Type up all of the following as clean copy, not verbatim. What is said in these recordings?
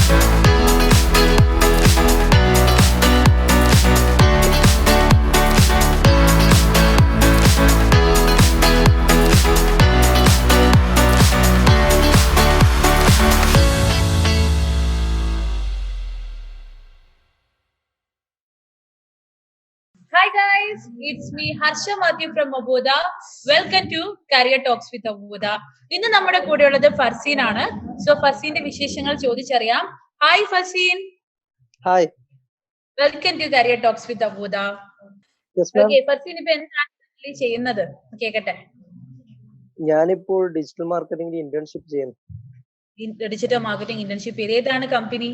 Hi guys, it's me Harsha Matthew from Avodha. Welcome to Career Talks with Avodha. ഇന്ന് നമ്മുടെ കൂടെ ഉള്ളത് ഫർസീൻ ആണ്. സോ ഫർസീന്റെ വിശേഷങ്ങൾ ചോദിച്ചറിയാം. Hi Farseen. Hi. Welcome to Career Talks with Avodha. Okay, Farseen ഇപ്പോ എന്താണ് ചെയ്യുന്നത്? കേക്കട്ടെ. ഞാനിപ്പോൾ ഡിജിറ്റൽ മാർക്കറ്റിംഗിൽ ഇന്റേൺഷിപ്പ് ചെയ്യുന്നു. ഡിജിറ്റൽ മാർക്കറ്റിംഗ് ഇന്റേൺഷിപ്പ് ഏതാണ് company?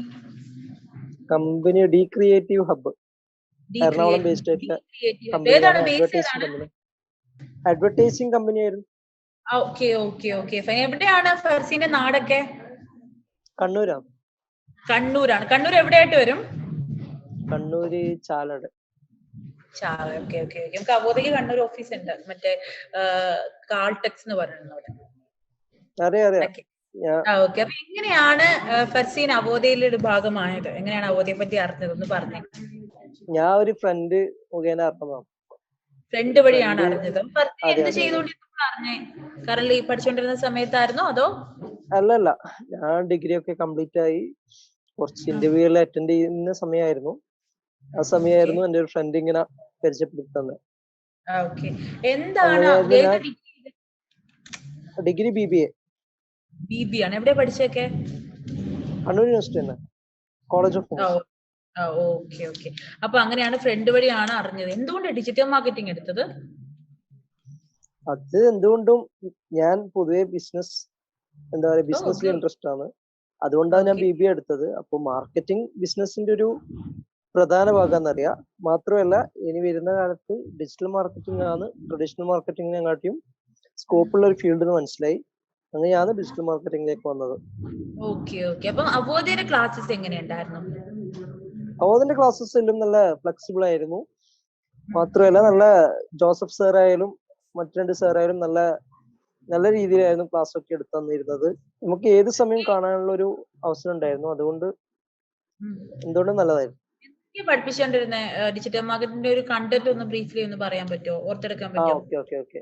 Company the creative hub. Ernakulam based ആയിട്ടുള്ള അഡ്വർടൈസിംഗ് കമ്പനി ആയിരുന്നു. Okay okay okay. എവിടെയാണ് ഫർസീന്റെ നാടൊക്കെ? കണ്ണൂരാണ്. കണ്ണൂരാണ്. കണ്ണൂർ എവിടെയായിട്ട് വരും? Kannur Chalad. Chalad. Okay okay okay. നമുക്ക് അവോധയിൽ കണ്ണൂർ ഓഫീസ് ഉണ്ട്, മറ്റേ കാൾടെക്സ് എന്ന് പറയുന്നത്. അറിയാം അറിയാം. ഓക്കെ. അപ്പൊ എങ്ങനെയാണ് ഫർസീൻ അവോധയിലെ ഒരു ഭാഗമായത്? എങ്ങനെയാണ് അവോധയെ പറ്റി അറിഞ്ഞത്? ഒന്ന് പറഞ്ഞേ. ഞാൻ ഒരു ഫ്രണ്ട് മുഖേന അറിഞ്ഞതാണ്. ഫ്രണ്ട് വഴിയാണ് അറിഞ്ഞത്. എന്ത് ചെയ്തോണ്ടിരുന്നേ? പഠിച്ചോണ്ടിരുന്ന സമയത്തായിരുന്നോ അതോ? അല്ലല്ല, ഞാൻ ഡിഗ്രി ഒക്കെ കംപ്ലീറ്റ് ആയി കുറച്ച് ഇന്റർവ്യൂകൾ അറ്റൻഡ് ചെയ്യുന്ന സമയമായിരുന്നു. ആ സമയമായിരുന്നു എന്റെ ഒരു ഫ്രണ്ട് ഇങ്ങനെ പരിചയപ്പെടുത്തുന്നത്. Degree BBA. BBA ആണ്. എവിടെ പഠിച്ചൊക്കെ? കണ്ണൂർ യൂണിവേഴ്സിറ്റി തന്നെ, college of commerce. Okay okay. അപ്പൊ അങ്ങനെയാണ് ഫ്രണ്ട് വഴിയാണ് അറിഞ്ഞത്. എന്തുകൊണ്ട് ഡിജിറ്റൽ മാർക്കറ്റിംഗ് എടുത്തത്? അത് എന്തുകൊണ്ടും ഞാൻ പൊതുവെ ബിസിനസ്സിൽ ഇൻട്രസ്റ്റ് ആണ്. അതുകൊണ്ടാണ് ഞാൻ BBA എടുത്തത്. അപ്പൊ മാർക്കറ്റിംഗ് ബിസിനസിന്റെ ഒരു പ്രധാന ഭാഗമെന്നറിയാം. മാത്രമല്ല ഇനി വരുന്ന കാലത്ത് ഡിജിറ്റൽ മാർക്കറ്റിംഗ് ആണ് ട്രഡീഷണൽ മാർക്കറ്റിംഗിനെക്കാട്ടിയും സ്കോപ്പുള്ള ഒരു ഫീൽഡ് എന്ന് മനസ്സിലായി. അങ്ങനെയാണ് ഡിജിറ്റൽ മാർക്കറ്റിംഗിലേക്ക് വന്നത്. Okay okay. അപ്പൊ അവോധയുടെ ക്ലാസ്സസ് എങ്ങനെയുണ്ടായിരുന്നു? അവോധന്റെ ക്ലാസ്സസ് എല്ലാം നല്ല ഫ്ലെക്സിബിൾ ആയിരുന്നു. മാത്രമല്ല നല്ല ജോസഫ് സാർ ആയാലും മറ്റു രണ്ട് സാർ ആയാലും നല്ല നല്ല രീതിയിലായിരുന്നു ക്ലാസ് ഒക്കെ എടുത്തു തന്നിരുന്നത്. നമുക്ക് ഏത് സമയം കാണാനുള്ള ഒരു അവസരം ഉണ്ടായിരുന്നു. അതുകൊണ്ട് എന്തുകൊണ്ടും നല്ലതായിരുന്നു. പഠിപ്പിച്ചുകൊണ്ടിരുന്ന ഡിജിറ്റൽ മാർക്കറ്റിംഗിന്റെ ഒരു കണ്ടന്റ് ഒന്ന് ബ്രീഫ്ലി ഒന്ന് പറയാൻ പറ്റുമോ? ഓർത്തെടുക്കാൻ പറ്റുമോ? Okay okay okay.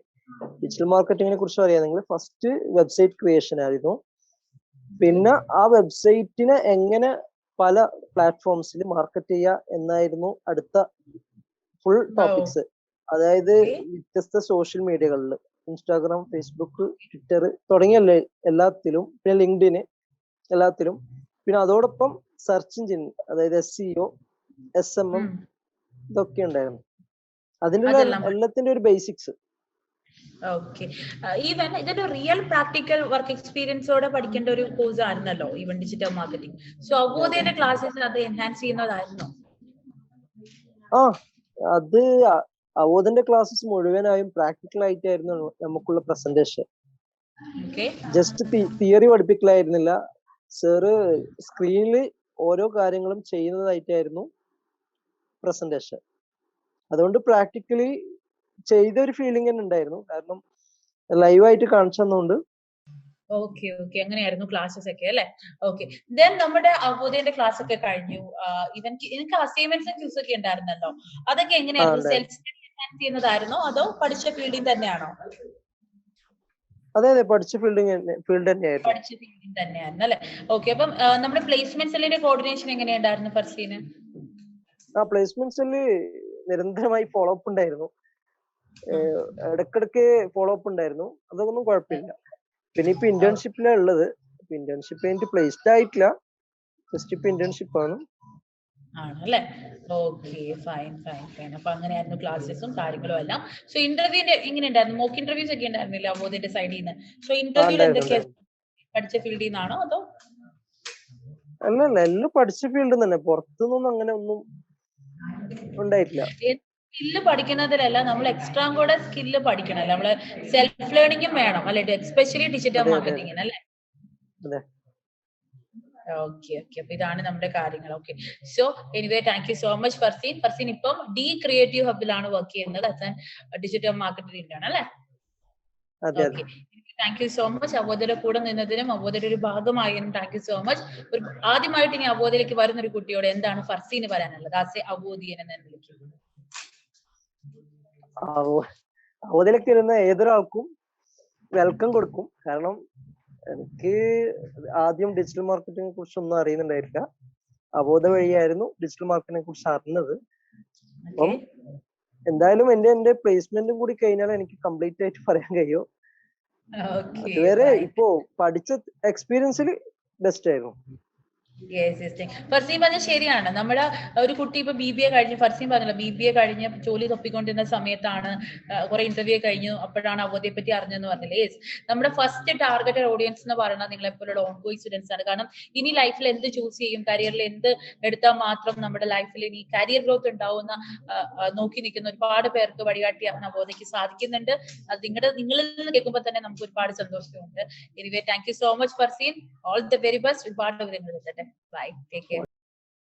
ഡിജിറ്റൽ മാർക്കറ്റിംഗിനെ കുറിച്ച് പറയാനെങ്കിൽ ഫസ്റ്റ് വെബ്സൈറ്റ് ക്രിയേഷൻ ആയിരുന്നു. പിന്നെ ആ വെബ്സൈറ്റിനെ എങ്ങനെ പല പ്ലാറ്റ്ഫോംസിൽ മാർക്കറ്റ് ചെയ്യുക എന്നായിരുന്നു അടുത്ത ഫുൾ ടോപ്പിക്സ്. അതായത് വ്യത്യസ്ത സോഷ്യൽ മീഡിയകളിൽ ഇൻസ്റ്റാഗ്രാം, ഫേസ്ബുക്ക്, ട്വിറ്റർ തുടങ്ങിയ എല്ലാത്തിലും, പിന്നെ ലിങ്ക്ഡിന് എല്ലാത്തിലും, പിന്നെ അതോടൊപ്പം സെർച്ച് എഞ്ചിൻ അതായത് SEO, SMM ഇതൊക്കെ ഉണ്ടായിരുന്നു. അതിന്റെ എല്ലാത്തിന്റെ ഒരു ബേസിക്സ്. ഓക്കെ. ഈവൻ ഇതൊരു റിയൽ പ്രാക്ടിക്കൽ വർക്ക് എക്സ്പീരിയൻസോടെ പഠിക്കേണ്ട ഒരു കോഴ്സ് ആയിരുന്നല്ലോ ഈവൻ ഡിജിറ്റൽ മാർക്കറ്റിംഗ്. സോ അവോധയുടെ ക്ലാസ്സസ് അത് എൻഹാൻസ് ചെയ്യുന്നതായിരുന്നോ? അത് അവോധന്റെ ക്ലാസ്സസ് മുഴുവനായും പ്രാക്ടിക്കൽ ആയിട്ടായിരുന്നു നമുക്കുള്ള പ്രസന്റേഷൻ. ജസ്റ്റ് തിയറി പഠിപ്പിക്കലായിരുന്നില്ല. സാറ് സ്ക്രീനിൽ ഓരോ കാര്യങ്ങളും ചെയ്യുന്നതായിട്ടായിരുന്നു പ്രസന്റേഷൻ. അതുകൊണ്ട് പ്രാക്ടിക്കലി ചെയ്ത ഒരു ഫീലിംഗ് തന്നെ ഉണ്ടായിരുന്നു. കാരണം ലൈവായിട്ട് കാണിച്ചു തന്നുകൊണ്ട്. Okay okay. അങ്ങനെയായിരുന്നു ക്ലാസ്സസ് ഒക്കെ അല്ലെ? ഓക്കെ. ദെൻ നമ്മുടെ അവോധയുടെ ക്ലാസ് ഒക്കെ കഴിഞ്ഞു. എനിക്ക് അസൈൻമെന്റ്സും ക്യൂസ് ഒക്കെ ഉണ്ടായിരുന്നല്ലോ. അതൊക്കെ എങ്ങനെയായിരുന്നു? സെൽഫ് സ്റ്റഡി ചെയ്യുന്നതായിരുന്നോ അതോ പഠിച്ച ഫീൽഡിൽ തന്നെയാണോ? അതെ അതെ, പഠിച്ച ഫീൽഡ് തന്നെയായിരുന്നു. പഠിച്ച ഫീൽഡിൽ തന്നെയായിരുന്നു അല്ലെ? ഓക്കെ. അപ്പം നമ്മുടെ പ്ലേസ്മെന്റ് സെല്ലിന്റെ കോർഡിനേഷൻ എങ്ങനെയുണ്ടായിരുന്നു ഫർസീന്? പ്ലേസ്മെന്റ് സെല്ല് നിരന്തരമായി ഫോളോ അപ്പ് ഉണ്ടായിരുന്നു. ഇടക്കിടക്ക് ഫോളോ അപ്പ് ഉണ്ടായിരുന്നു. അതൊന്നും കുഴപ്പമില്ല. പിന്നെ ഇപ്പൊ ഇന്റേൺഷിപ്പിലാണ് ഉള്ളത്. ഇന്റേൺഷിപ്പ് എനിക്ക് പ്ലേസ്ഡ് ആയിട്ടില്ല. ജസ്റ്റ് ഇപ്പൊ ഇന്റേൺഷിപ്പ് ആണ്. ആണല്ലേ? Okay, fine fine fine. അപ്പൊ അങ്ങനെയായിരുന്നു ക്ലാസ്സസും കാര്യങ്ങളും എല്ലാം. സോ ഇന്റർവ്യൂന്റെ എങ്ങനെയുണ്ടായിരുന്നു? മോക്ക് ഇന്റർവ്യൂസ് ഒക്കെ ഉണ്ടായിരുന്നില്ല അവോധയുടെ സൈഡിൽ നിന്ന്? സോ ഇന്റർവ്യൂല് എന്തൊക്കെയാണ്? പഠിച്ച ഫീൽഡിൽ നിന്നാണോ അതോ? അല്ലല്ല, എല്ലാം പഠിച്ച ഫീൽഡിൽ തന്നെ. പുറത്തുനിന്നൊന്നും അങ്ങനെ ഒന്നും ഉണ്ടായിട്ടില്ല. സ്കില്ല് പഠിക്കുന്നതിലല്ല, നമ്മൾ എക്സ്ട്രാ കൂടെ സ്കില്ല് പഠിക്കണം. നമ്മള് സെൽഫ് ലേണിംഗും വേണം അല്ലെ? എസ്പെഷ്യലി ഡിജിറ്റൽ മാർക്കറ്റിംഗിന് അല്ലെ? Okay okay. അപ്പൊ ഇതാണ് നമ്മുടെ കാര്യങ്ങൾ. Okay. So anyway thank you so much Farseen. Farseen ഇപ്പം ക്രിയേറ്റീവ് ഹബിലാണ് വർക്ക് ചെയ്യുന്നത്. ഡിജിറ്റൽ മാർക്കറ്റിംഗ് ആണ് അല്ലെ? Okay. Thank you so much. അവോധയുടെ കൂടെ നിന്നതിനും അവോധയുടെ ഒരു ഭാഗമായതിനും താങ്ക് യു സോ മച്ച്. ആദ്യമായിട്ട് ഇനി അവോധയിലേക്ക് വരുന്ന ഒരു കുട്ടിയോട് എന്താണ് ഫർസീന് പറയാനുള്ളത്? അവോധിയൻ എന്ന് വിളിക്കുന്നത്. അവോധയിലേക്ക് വരുന്ന ഏതൊരാൾക്കും വെൽക്കം കൊടുക്കും. കാരണം എനിക്ക് ആദ്യം ഡിജിറ്റൽ മാർക്കറ്റിംഗിനെ കുറിച്ച് ഒന്നും അറിയുന്നുണ്ടായിട്ടില്ല. അവോധ വഴിയായിരുന്നു ഡിജിറ്റൽ മാർക്കറ്റിനെ കുറിച്ച് അറിഞ്ഞത്. അപ്പം എന്തായാലും എന്റെ പ്ലേസ്മെന്റും കൂടി കഴിഞ്ഞാൽ എനിക്ക് കംപ്ലീറ്റ് ആയിട്ട് പറയാൻ കഴിയും. അതുവരെ ഇപ്പോ പഠിച്ച എക്സ്പീരിയൻസിൽ ബെസ്റ്റ് ആയിരുന്നു. ഫർസീൻ പറഞ്ഞ ശരിയാണ്. നമ്മുടെ ഒരു കുട്ടി ഇപ്പൊ BBA കഴിഞ്ഞ്, ഫർസീൻ പറഞ്ഞല്ലോ BBA കഴിഞ്ഞ് ജോലി തപ്പിക്കൊണ്ടിരുന്ന സമയത്താണ് കുറെ ഇന്റർവ്യൂ കഴിഞ്ഞു, അപ്പോഴാണ് അവോധയെ പറ്റി അറിഞ്ഞെന്ന് പറഞ്ഞില്ലേ. യെസ്, നമ്മുടെ ഫസ്റ്റ് ടാർഗറ്റഡ് ഓഡിയൻസ് എന്ന് പറയുന്നത് നിങ്ങളെപ്പോലുള്ള ഓൺ ഗോയിങ് സ്റ്റുഡൻസ് ആണ്. കാരണം ഇനി ലൈഫിൽ എന്ത് ചൂസ് ചെയ്യും, കരിയറിൽ എന്ത് എടുത്താൽ മാത്രം നമ്മുടെ ലൈഫിൽ ഇനി കരിയർ ഗ്രോത്ത് ഉണ്ടാവുന്ന നോക്കി നിൽക്കുന്ന ഒരുപാട് പേർക്ക് വഴികാട്ടിയാക്കാൻ അവോധയ്ക്ക് സാധിക്കുന്നുണ്ട്. അത് നിങ്ങളിൽ നിന്ന് കേൾക്കുമ്പോൾ തന്നെ നമുക്ക് ഒരുപാട് സന്തോഷമുണ്ട്. Anyway thank you so much Farseen. All the very best. ഒരുപാട് വിവരങ്ങൾ കിട്ടട്ടെ. Bye. Take care.